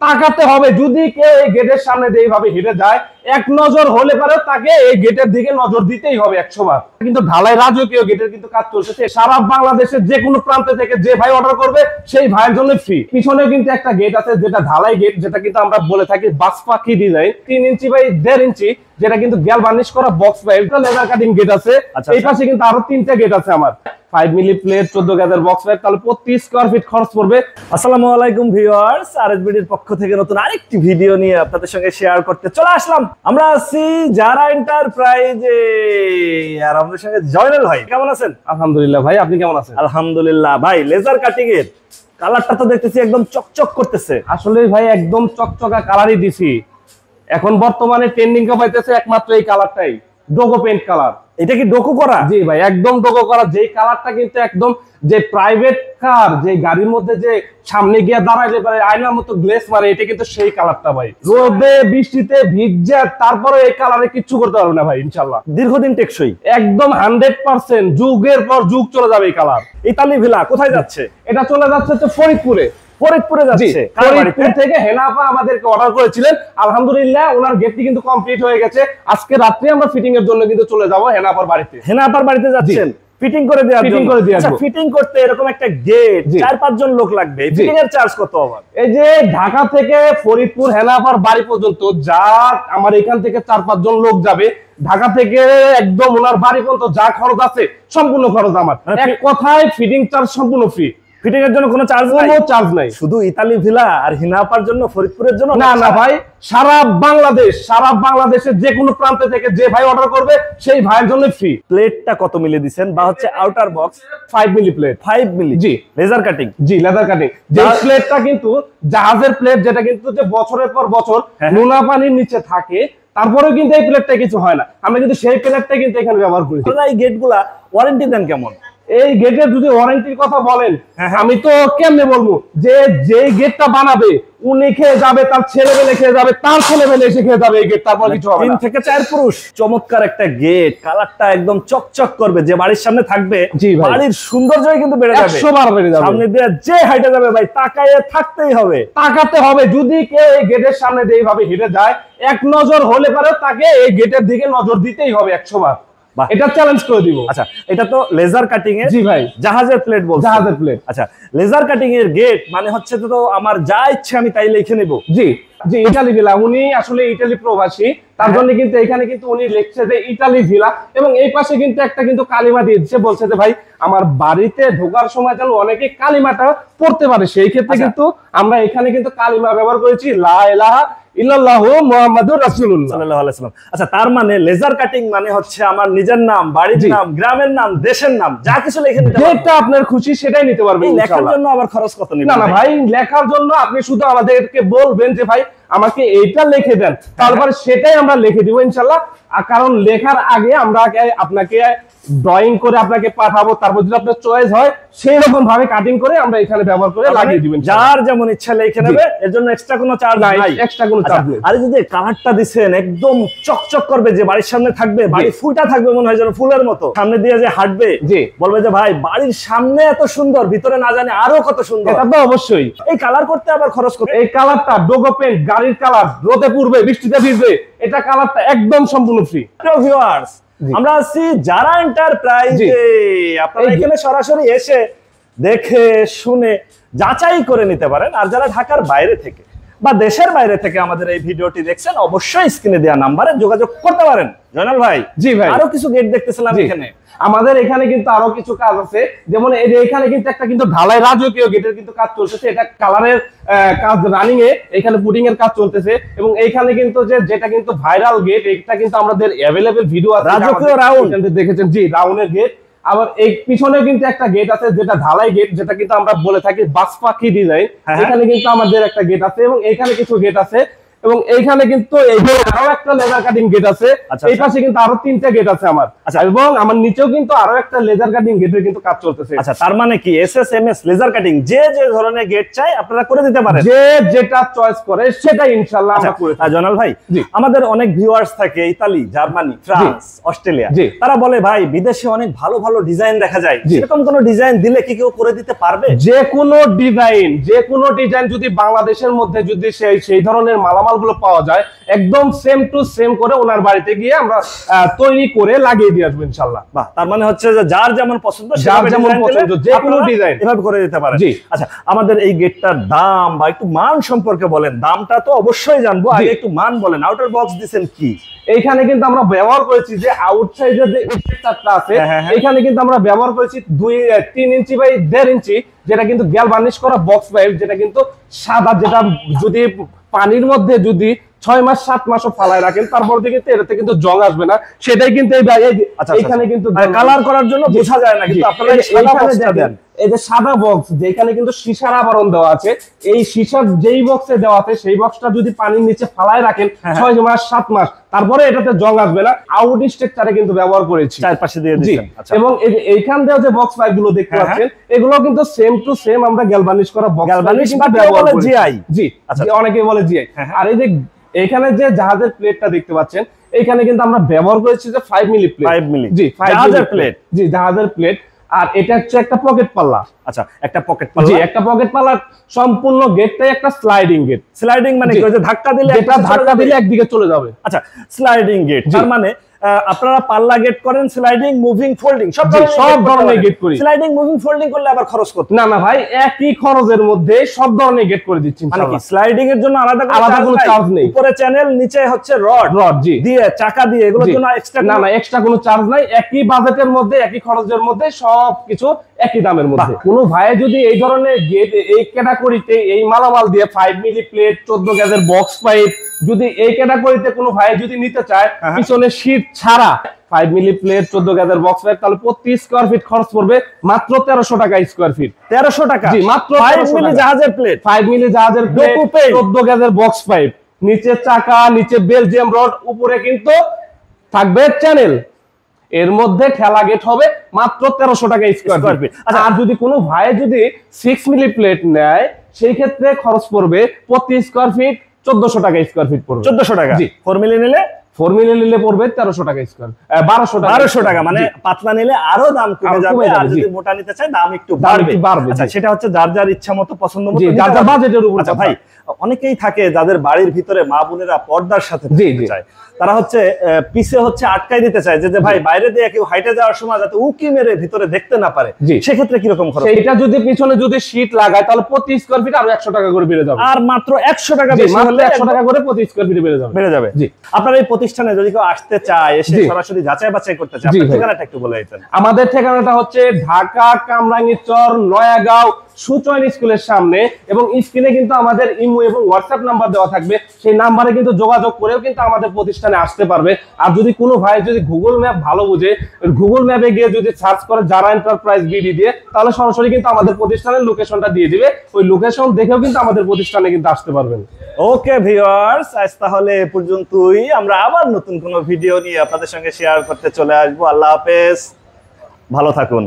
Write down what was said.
তাকাতে হবে। যদি কেউ এই গেটের সামনে দিয়ে এইভাবে হেঁটে যায়, এক নজর হলে পারে তাকে এই গেটের দিকে নজর দিতেই হবে 100 বার। কিন্তু ঢালাই রাজকীয় গেটের কিন্তু কাজ চলছে সারা বাংলাদেশের যে কোনো প্রান্ত থেকে। যে ভাই অর্ডার করবে সেই ভাইয়ের জন্য ফ্রি। পিছনে কিন্তু একটা গেট আছে যেটা ঢালাই গেট, যেটা কিন্তু আমরা বলে থাকি বাস পাখি ডিজাইন, 3 ইঞ্চি বাই 1.5 ইঞ্চি, যেটা কিন্তু গ্যাল বার্নিশ করা box pipe, leather cutting gate আছে। এই পাশে কিন্তু আরো 3টা গেট আছে আমার, 5 মিলি প্লেট, 14 গেজের বক্স পাইপ। তাহলে প্রতি স্কয়ার ফিট খরচ পড়বে। আসসালামু আলাইকুম ভিউয়ার্স, আরএসবিডির পক্ষ থেকে নতুন আরেকটি ভিডিও নিয়ে আপনাদের সঙ্গে শেয়ার করতে চলে আসলাম। আমরা আছি যারা এন্টারপ্রাইজে, আর আমাদের সঙ্গে জয়নাল ভাই। কেমন আছেন? আলহামদুলিল্লাহ ভাই, আপনি কেমন আছেন? আলহামদুলিল্লাহ ভাই। লেজার কাটিং এর কালারটা তো দেখতেছি একদম চকচক করতেছে। আসলে ভাই একদম চকচকা কালারই দিছি। এখন বর্তমানে ট্রেন্ডিং পাইতেছে একমাত্র এই কালারটাই, ডোগো পেইন্ট কালার। এটা কি ডোকো করা? জি ভাই, একদম ডোগো করা। যে কালারটা কিন্তু একদম যে প্রাইভেট কার, যে গাড়ির মধ্যে যে সামনে গিয়ে দাঁড়াইলে পারে আয়নার মতো গ্লেস মারে, এটা কিন্তু সেই কালারটা ভাই। রোদে বৃষ্টিতে ভিজে তারপরে এই কালারে কিচ্ছু করতে পারবে না ভাই ইনশাআল্লাহ। দীর্ঘদিন টেকসই, একদম 100%। যুগের পর যুগ চলে যাবে এই কালার। ইতালি ভিলা কোথায় যাচ্ছে? এটা চলে যাচ্ছে তো ফরিদপুরে। ফরিদপুরে যাচ্ছে। ফরিদপুর থেকে হেনাফা আমাদেরকে অর্ডার করেছিলেন, আলহামদুলিল্লাহ ওনার গেটটি কিন্তু কমপ্লিট হয়ে গেছে। আজকে রাত্রে আমরা ফিটিং এর জন্য কিন্তু চলে যাব হেনাফার বাড়িতে। হেনাফার বাড়িতে যাচ্ছেন ফিটিং করে দেওয়ার জন্য? ফিটিং করে দিয়ে আসবো। ফিটিং করতে এরকম একটা গেট 4-5 জন লোক লাগবে, ফিটিং এর চার্জ কত হবে? এই যে ঢাকা থেকে ফরিদপুর হেনাফার বাড়ি পর্যন্ত যা আমার এখান থেকে 4-5 জন লোক যাবে, ঢাকা থেকে একদম ওনার বাড়ি পর্যন্ত যা খরচ আছে সম্পূর্ণ খরচ আমার। এক কথায় ফিটিং চার্জ সম্পূর্ণ ফ্রি। ফিটিং এর জন্য কোনো চার্জ নাই? কোনো চার্জ নাই। শুধু ইতালি ভিলা আর হিনাপার জন্য, ফরিদপুরের জন্য না না ভাই, সারা বাংলাদেশের যে কোনো প্রান্ত থেকে যে ভাই অর্ডার করবে সেই ভাইয়ের জন্য ফ্রি। প্লেটটা কত মিলি দিবেন, বা হচ্ছে outer box? 5 milli plate. 5 milli? জি। Laser cutting? জি, লেজার কাটিং। যে প্লেটটা কিন্তু জাহাজের প্লেট, যেটা কিন্তু যে বছরের পর বছর নোনা পানির নিচে থাকে, তারপরেও কিন্তু এই প্লেটটা কিছু হয় না। আমরা কিন্তু সেই প্লেটটা কিন্তু এখানে ব্যবহার করি। এই গেটগুলা ওয়ারেন্টি দেন কেমন? এই গেটের যদি ওয়ারেন্টির কথা বলেন, আমি তো কেমনে বলবো, যে গেটটা বানাবে উনি খেয়ে যাবে, তার ছেলেবেলে খেয়ে যাবে, তার ছেলেবেলে এসে খেয়ে যাবে এই গেট, তারপর কিছু হবে না। 3 থেকে 4 পুরুষ। চমৎকার একটা গেট, কালারটা একদম চকচক করবে। যে বাড়ির সামনে থাকবে বাড়ির সৌন্দর্যই কিন্তু বেড়ে যাবে, 100 বার বেড়ে যাবে। সামনে দিয়ে যে হাইটে যাবে ভাই তাকায়ে থাকতেই হবে, তাকাতে হবে। যদি কেউ এই গেটের সামনে দিয়ে এইভাবে হেঁটে যায়, এক নজর হলে পারে তাকে এই গেটের দিকে নজর দিতেই হবে 100 বার। এটা চ্যালেঞ্জ করে দিব। আচ্ছা, এটা তো লেজার কাটিং এর। জি ভাই, জাহাজের প্লেট বলছেন? জাহাজের প্লেট। আচ্ছা, লেজার কাটিং এর গেট মানে হচ্ছে তো আমার যা ইচ্ছে আমি তাই লিখে নেব? জি জি, ইতালি ভিলা। উনি আসলে ইতালি প্রবাসী, তার জন্য কিন্তু এখানে কিন্তু উনি লিখছে যে ইতালি ভিলা, এবং এই পাশে কিন্তু একটা কিন্তু কালিমা দিয়েছে, বলছে যে ভাই আমার বাড়িতে ঢোকার সময় যেন অনেকে কালিমাটা পড়তে পারে, সেই ক্ষেত্রে কিন্তু আমরা এখানে কিন্তু কালিমা ব্যবহার করেছি, লা ইলাহা ইল্লাল্লাহু মুহাম্মাদুর রাসূলুল্লাহ সাল্লাল্লাহু আলাইহি ওয়াসাল্লাম। আচ্ছা, তার মানে লেজার কাটিং মানে হচ্ছে আমার নিজের নাম, বাড়ির নাম, গ্রামের নাম, দেশের নাম, যা কিছু লিখে নিতে পারবেন। যেটা আপনার খুশি সেটাই নিতে পারবেন ইনশাআল্লাহ। লেখার জন্য আবার খরচ কত নেবেন? না না ভাই, লেখার জন্য আপনি শুধু আমাদেরকে বলবেন যে ভাই আমাকে এইটা লিখে দেন, তারপরে সেটাই আমরা লিখে দিব ইনশাআল্লাহ। কারণ লেখার আগে আমরা আপনাকে ড্রয়িং করে আপনাকে পাঠাবো, তারপর যদি আপনার চয়েস হয় সেই রকম ভাবে কাটিং করে আমরা এখানে ব্যবহার করে লাগিয়ে দিবেন। যার যেমন ইচ্ছা লিখে নেবে, এর জন্য এক্সট্রা কোনো চার্জ নাই? এক্সট্রা কোনো চার্জ নেই। আর যদি কালারটা দিবেন একদম চকচক করবে, যে বাড়ির সামনে থাকবে বাড়ি ফুলটা থাকবে মনে হয় যেন ফুলের মতো, সামনে দিয়ে যে হাঁটবে বলবে যে ভাই বাড়ির সামনে এত সুন্দর, ভিতরে না জানি আরো কত সুন্দর। এটা তো অবশ্যই। এই কালার করতে আবার খরচ কত? এই কালারটা ডোগো পেইন্ট, গাড়ির কালার, রোদে পুড়বে বৃষ্টিতে ভিজবে, এটা কালারটা একদম সম্পূর্ণ ফ্রি। ভিউয়ার্স, আমরা আছি যারা এন্টারপ্রাইজে। আপনারা এখানে সরাসরি এসে দেখে শুনে যাচাই করে নিতে পারেন। আর যারা ঢাকার বাইরে থেকে বা দেশের বাইরে থেকে আমাদের এই ভিডিওটি দেখছেন, অবশ্যই স্ক্রিনে দেওয়া নাম্বারে যোগাযোগ করতে পারেন। জয়নাল ভাই। জি ভাই, আরো কিছু গেট দেখতেছিলাম এখানে। আমাদের এখানে কিন্তু আরো কিছু কাজ আছে, যেমন এই যে এখানে কিন্তু একটা কিন্তু ঢালাই রাজকীয় গেটের কিন্তু কাজ চলতেছে, এটা কালারের কাজ রানিং এ, এখানে পুটিং এর কাজ চলতেছে, এবং এইখানে কিন্তু যেটা কিন্তু ভাইরাল গেট, এটা কিন্তু আমাদের अवेलेबल ভিডিও আছে, রাজকীয় রাউন্ড দেখেছেন। জি, রাউন্ডের গেট। আবার এই পিছনে কিন্তু একটা গেট আছে যেটা ঢালাই গেট, যেটা কিন্তু আমরা বলে থাকি বাস পাখি ডিজাইন। এখানে কিন্তু আমাদের একটা গেট আছে, এবং এখানে কিছু গেট আছে এবং এইখানে কিন্তু এইখানে আরো একটা লেজার কাটিং গেট আছে, আচ্ছা, এই পাশে কিন্তু আরো 3টা গেট আছে আমার, আচ্ছা। এবং আমার নিচেও কিন্তু আরো একটা লেজার কাটিং গেটের কিন্তু কাজ চলতেছে। আচ্ছা, তার মানে কি এসএসএমএস লেজার কাটিং যে যে ধরনের গেট চাই আপনারা করে দিতে পারেন, যে যেটা চয়েস করে সেটা ইনশাআল্লাহ আমরা করে থাকি। জনাল ভাই, জি। আমাদের অনেক ভিউয়ার্স থাকে ইতালি, জার্মানি, ফ্রান্স, অস্ট্রেলিয়া, জি। তারা বলে ভাই বিদেশে অনেক ভালো ভালো ডিজাইন দেখা যায়, জি। এরকম কোন ডিজাইন দিলে কি কেউ করে দিতে পারবে? যে কোনো ডিজাইন যদি বাংলাদেশের মধ্যে যদি সেই ধরনের মালামাল গুলো পাওয়া যায়, একদম সেম টু সেম করে ওনার বাড়িতে গিয়ে আমরা তৈরি করে লাগিয়ে দিয়ে আসবো ইনশাআল্লাহ। বাহ, তার মানে হচ্ছে যে যার যেমন পছন্দ যার যেমন পছন্দ যে কোনো আপনারা ডিজাইন এভাবে করে দিতে পারেন। জি। আচ্ছা, আমাদের এই গেটটার দাম বা একটু মান সম্পর্কে বলেন। দামটা তো অবশ্যই জানবো, আগে একটু মান বলেন। আউটার বক্স দিবেন কি? এইখানে কিন্তু আমরা ব্যবহার করেছি যে আউটসাইডের যে স্ট্রাকচারটা আছে, এখানে কিন্তু আমরা ব্যবহার করেছি 3 ইঞ্চি বাই 1.5 ইঞ্চি, যেটা কিন্তু গ্যালভানিশ করা বক্স পাইপ, যেটা কিন্তু সাদা, যেটা যদি পানির মধ্যে যদি 6 মাস 7 মাসও ফালায় রাখেন তারপর থেকে এটাতে কিন্তু জং আসবে না, সেটাই কিন্তু এইখানে কিন্তু কালার করার জন্য বোঝা যায় না, কিন্তু আপনারা এই সাদা বক্সটা দেন। এই যে সাদা বক্স, যেখানে কিন্তু সীসার আবরণ দেওয়া আছে, এই সীসার যেই বক্সে দেওয়া আছে সেই বক্সটা যদি পানির নিচে ফালায় রাখেন 6 মাস 7 মাস, তারপরে এটাতে জং আসবে না। আউট স্ট্রাকচারে কিন্তু ব্যবহার করেছি, চারপাশে দিয়ে দিয়েছেন। আচ্ছা, এবং এইখান দিয়ে যে বক্স পাইপ গুলো দেখতে পাচ্ছেন, এগুলো কিন্তু সেম টু সেম আমরা গ্যালভানিশ করা বক্স গ্যালভানিশ কিন্তু বা ব্যবহার বলে করেছি। জিআই। জি, আচ্ছা, অনেকে বলে জিআই। আর এই যে এখানে যে জাহাজের প্লেটটা দেখতে পাচ্ছেন, এখানে কিন্তু আমরা ব্যবহার করেছি যে 5 মিলি প্লেট। 5 মিলি, জি, জাহাজের প্লেট। জি, জাহাজের প্লেট। আর এটা হচ্ছে একটা পকেট পাল্লা। আচ্ছা, একটা পকেট পাল্লা। জি, একটা পকেট পাল্লা। সম্পূর্ণ গেটটাই একটা স্লাইডিং গেট। স্লাইডিং মানে কি? ওই যে ধাক্কা দিলে যেটা ধাক্কা দিলে একদিকে চলে যাবে। আচ্ছা, স্লাইডিং গেট, তার মানে আপনারা পাল্লা গেট করেন, স্লাইডিং, মুভিং, ফোল্ডিং সব ধরনের গেট করি। স্লাইডিং, মুভিং, ফোল্ডিং করলে আবার খরচ কত? না না ভাই, একই খরচের মধ্যে সব ধরনের গেট করে দিচ্ছি মানে কি ইনশাআল্লাহ। স্লাইডিং এর জন্য আলাদা কোনো চার্জ নেই। উপরে চ্যানেল, নিচে হচ্ছে রড জি দিয়ে চাকা দিয়ে, এগুলোর জন্য এক্সট্রা না এক্সট্রা কোনো চার্জ নাই। একই বাজেটের মধ্যে, একই খরচের মধ্যে সবকিছু একই দামের মধ্যে। কোনো ভাই যদি এই ধরনের গেট, এই ক্যাটাগরিতে এই মালামাল দিয়ে 5 মিলি প্লেট, 14 গেজের বক্স পাইপ, যদি এই ক্যাটাগরিতে কোনো ভাই যদি নিতে চায়, পিছনে শীট ছাড়া 5 মিলি প্লেট, 14 গেজের বক্স পাইপ, তাহলে প্রতি স্কয়ার ফিট খরচ পড়বে মাত্র 1300 টাকা স্কয়ার ফিট। 1300 টাকা? জি, মাত্র 5 মিলি জাহাজের প্লেট, 5 মিলি জাহাজের প্লেট, 14 গেজের বক্স পাইপ, নিচে চাকা, নিচে বেলজিয়াম রড, উপরে কিন্তু থাকবে চ্যানেল। এর মধ্যে ঠেলা গেট হবে মাত্র 1300 টাকা স্কয়ার ফিট। আর যদি কোনো ভাই যদি 6 মিলি প্লেট নেয়, সেই ক্ষেত্রে খরচ পড়বে প্রতি স্কয়ার ফিট 1400 টাকা স্কয়ার ফিট পড়বে। 1400 টাকা। জি। 4 মিলি নিলে? 4 মিলি নিলে পড়বে 1300 টাকা স্কয়ার, 1200 টাকা। মানে পাতলা নিলে আরো দাম কমে যাবে, আর যদি মোটা নিতে চায় দাম একটু বাড়বে। আচ্ছা, সেটা হচ্ছে যার যার ইচ্ছা মতো, পছন্দ মতো, যার যার বাজেটের উপর। আচ্ছা ভাই, অনেকেই থাকে যাদের বাড়ির ভিতরে মা বোনেরা পর্দার সাথে থাকতে চায়, তারা হচ্ছে পিছে হচ্ছে আটকাই দিতে চায় যে ভাই বাইরে দিয়ে কেউ হাইটে যাওয়ার সময় যাতে উকি মেরে ভিতরে দেখতে না পারে, সেক্ষেত্রে কিরকম খরচ? সেটা যদি পিছনে যদি শীট লাগায়, তাহলে প্রতি স্কয়ার ফিট আরো 100 টাকা করে বেড়ে যাবে। আর মাত্র 100 টাকা বেশি হলে 100 টাকা করে প্রতি স্কয়ার ফিট বেড়ে যাবে। জি। আপনার এই প্রতিষ্ঠানে যদি কেউ আসতে চায়, এসে সরাসরি যাচাই বাছাই করতে চায়, আপনার ঠিকানাটা একটু বলে দিতেন। আমাদের ঠিকানাটা হচ্ছে ঢাকা কামরাঙ্গীরচর, নয়াগাঁও, সুচয়ন স্কুলের সামনে, এবং স্ক্রিনে কিন্তু আমাদের ইমো এবং হোয়াটসঅ্যাপ নাম্বার দেওয়া থাকবে। সেই নাম্বারে কিন্তু যোগাযোগ করেও কিন্তু আমাদের প্রতিষ্ঠানে আসতে পারবে। আর যদি কোনো ভাই যদি গুগল ম্যাপ ভালো বুঝে, গুগল ম্যাপে গিয়ে যদি সার্চ করে যারা এন্টারপ্রাইজ বিডি দিয়ে, তাহলে সরাসরি কিন্তু আমাদের প্রতিষ্ঠানের লোকেশনটা দিয়ে দিবে। ওই লোকেশন দেখেও কিন্তু আমাদের প্রতিষ্ঠানে কিন্তু আসতে পারবেন। ওকে ভিউয়ার্স, আজ তাহলে এ পর্যন্তই। আমরা আবার নতুন কোনো ভিডিও নিয়ে আপনাদের সঙ্গে শেয়ার করতে চলে আসবো। আল্লাহ হাফেজ, ভালো থাকুন।